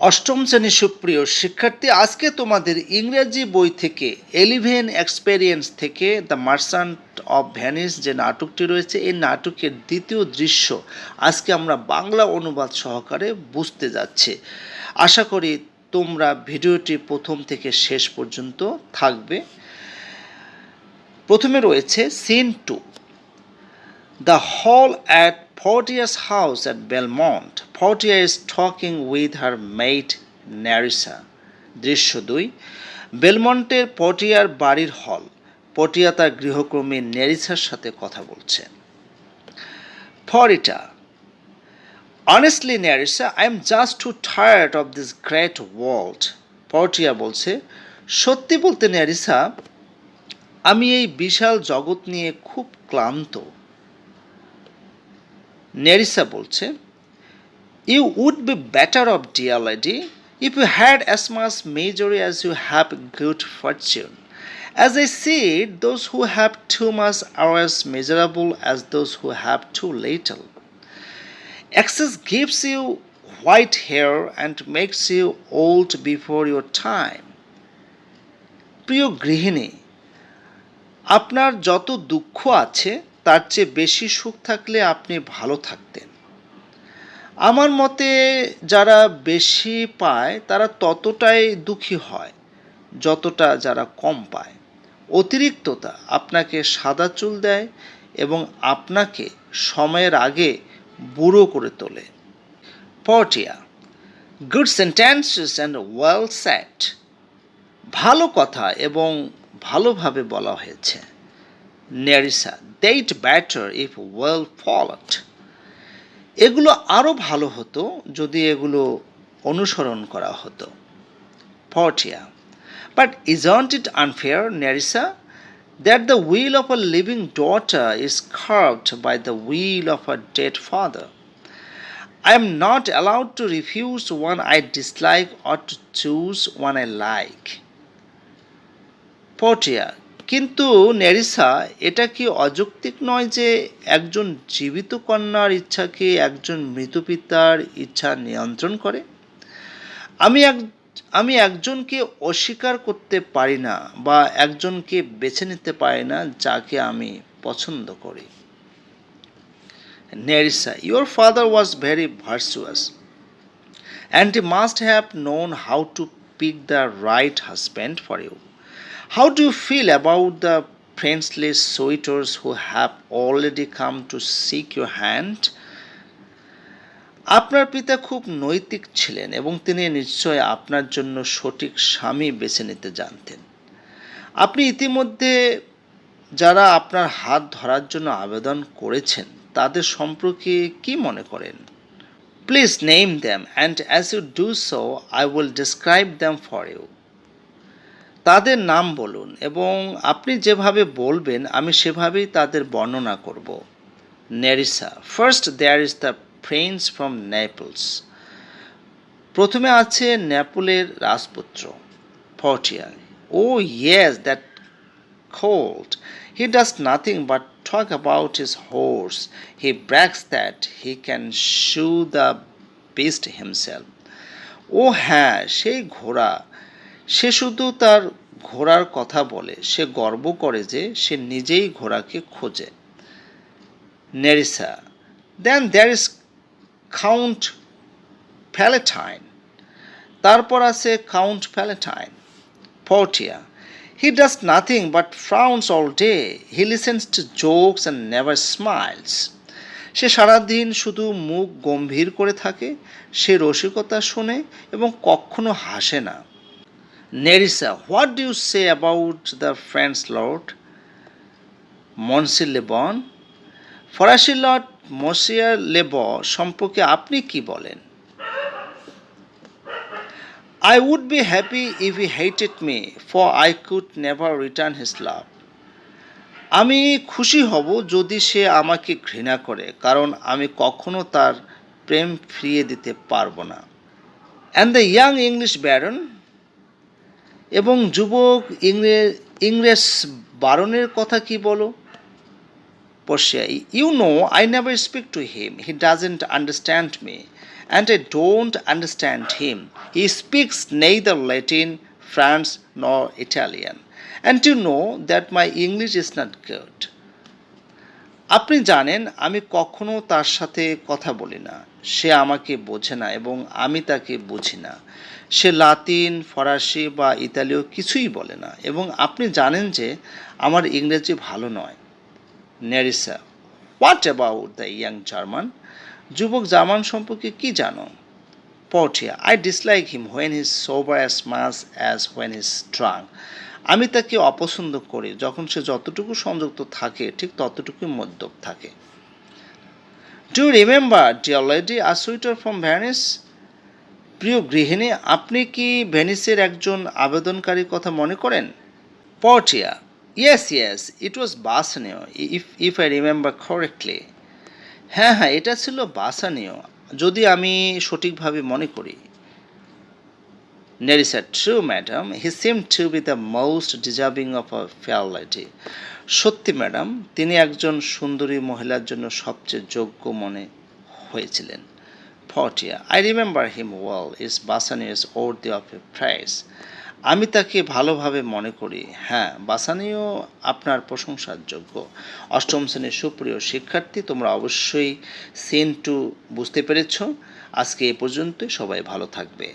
অষ্টম শ্রেণীর সুপ্রিয় শিক্ষার্থী, আজকে তোমাদের ইংরেজি বই থেকে এলিভেন এক্সপেরিয়েন্স থেকে দ্য মার্চেন্ট অফ ভেনিস যে নাটকটি রয়েছে, এই নাটকের দ্বিতীয় দৃশ্য আজকে আমরা বাংলা অনুবাদ সহকারে বুঝতে যাচ্ছি। আশা করি তোমরা ভিডিওটি প্রথম থেকে শেষ পর্যন্ত থাকবে। প্রথমে রয়েছে scene 2, the hall at Portia's house at Belmont. Portia is talking with her maid Nerissa. দৃশ্য 2, বেলমন্টের পটিয়ার বাড়ির হল। পটিয়া তার গৃহকর্মী নেরিসার সাথে কথা বলছে। Portia, honestly Nerissa, I am just too tired of this great world. Patiya বলছে, সত্যি বলতে নেরিসা, আমি এই বিশাল জগৎ নিয়ে খুব ক্লান্ত। নেরিসা বলছে, You would be better off, dear lady, if you had as much misery as you have good fortune. As I see it, those who have too much are as miserable as those who have too little. Excess gives you white hair and makes you old before your time. প্রিয় গৃহিণী, আপনার যত দুঃখ আছে তার চেয়ে বেশি সুখ থাকলে আপনি ভালো থাকতেন। আমার মতে যারা বেশি পায় তারা ততটাই দুঃখী হয় যতটা যারা কম পায়। অতিরিক্ততা আপনাকে সাদা চুল দেয় এবং আপনাকে সময়ের আগে বুড়ো করে তোলে। Patiya, good sentences and well set. ভালো কথা এবং ভালোভাবে বলা হয়েছে। Nerissa, they'd better if well followed. এগুলো আরও ভালো হতো যদি এগুলো অনুসরণ করা হতো। Portia, but isn't it unfair, Nerissa, that the will of a living daughter is curbed by the will of a dead father? I am not allowed to refuse one I dislike or to choose one I like. Portia, কিন্তু Nerissa, এটা কি অযৌক্তিক নয় যে একজন জীবিত কন্যার ইচ্ছাকে একজন মৃত পিতার ইচ্ছা নিয়ন্ত্রণ করে? আমি একজনকে অস্বীকার করতে পারি না বা একজনকে বেছে নিতে পারি না যাকে আমি পছন্দ করি। Nerissa, your father was very virtuous and he must have known how to pick the right husband for you. How do you feel about the princely suitors who have already come to seek your hand? আপনার পিতা খুব নৈতিক ছিলেন এবং তিনি নিশ্চয় আপনার জন্য সঠিক স্বামী বেছে নিতে জানতেন। আপনি ইতিমধ্যে যারা আপনার হাত ধরার জন্য আবেদন করেছেন তাদের সম্পর্কে কি মনে করেন? Please name them and as you do so I will describe them for you. তাদের নাম বলুন এবং আপনি যেভাবে বলবেন আমি সেভাবেই তাদের বর্ণনা করব। Nerissa, first there is the prince from Naples. প্রথমে আছে নেপোলের রাজপুত্র। Portia, oh yes, that colt. He does nothing but talk about his horse. He brags that he can shoe the beast himself. ও হ্যাঁ, সেই ঘোড়া, সে শুধু তার ঘোড়ার কথা বলে, সে গর্ব করে যে সে নিজেই ঘোড়াকে খোঁজে। Nerissa, then there is count Palatine. তারপর আছে count Palatine. Portia, he does nothing but frowns all day. He listens to jokes and never smiles. সে সারাদিন শুধু মুখ গম্ভীর করে থাকে, সে রসিকতা শোনে এবং কখনো হাসে না। Nerissa, what do you say about the French lord, Monsieur Le Bon? ফরাসি লর্ড মসিয়ার লেবো সম্পর্কে আপনি কি বলেন? I would be happy if he hated me, for I could never return his love. আমি খুশি হব যদি সে আমাকে ঘৃণা করে, কারণ আমি কখনো তার প্রেম ফিরিয়ে দিতে পারবো না। And the young English baron, এবং যুবক ইংরেজ বারনের কথা কি বলো? Portia, you know I never speak to him. He doesn't understand me. And I don't understand him. He speaks neither Latin, French, nor Italian. And you know that my English is not good. আপনি জানেন আমি কখনো তার সাথে কথা বলি না। সে আমাকে বোঝে না এবং আমি তাকে বুঝি না। সে লাতিন, ফরাসি বা ইতালীয় কিছুই বলে না এবং আপনি জানেন যে আমার ইংরেজি ভালো নয়। Nerissa, what about the young German? যুবক জার্মান সম্পর্কে কি জানো? Portia, I dislike him when he's sober as much as when he's drunk. আমি তাকে অপছন্দ করি যখন সে যতটুকু সংযুক্ত থাকে ঠিক ততটুকুই মদ্যপ থাকে। Do you remember, dear lady, a suitor from Venice? প্রিয় গৃহিণী, আপনি কি ভেনিসের একজন আবেদনকারীর কথা মনে করেন? Portia, yes, it was Bassanio, if I remember correctly. হ্যাঁ, এটা ছিল বাসানীয়, যদি আমি সঠিকভাবে মনে করি। Nerissa, true, madam. He seemed to be the most deserving of a fair lady. সত্যি ম্যাডাম, তিনি একজন সুন্দরী মহিলার জন্য সবচেয়ে যোগ্য মনে হয়েছিলেন। Portia, I remember him well. Is Bassanio is worthy of a praise? আমি তাকে ভালোভাবে মনে করি। হ্যাঁ, বাসানীয় আপনার প্রশংসার যোগ্য। অষ্টম শ্রেণীর সুপ্রিয় শিক্ষার্থী, তোমরা অবশ্যই সিন টু বুঝতে পেরেছ। আজকে এ পর্যন্তই, সবাই ভালো থাকবে।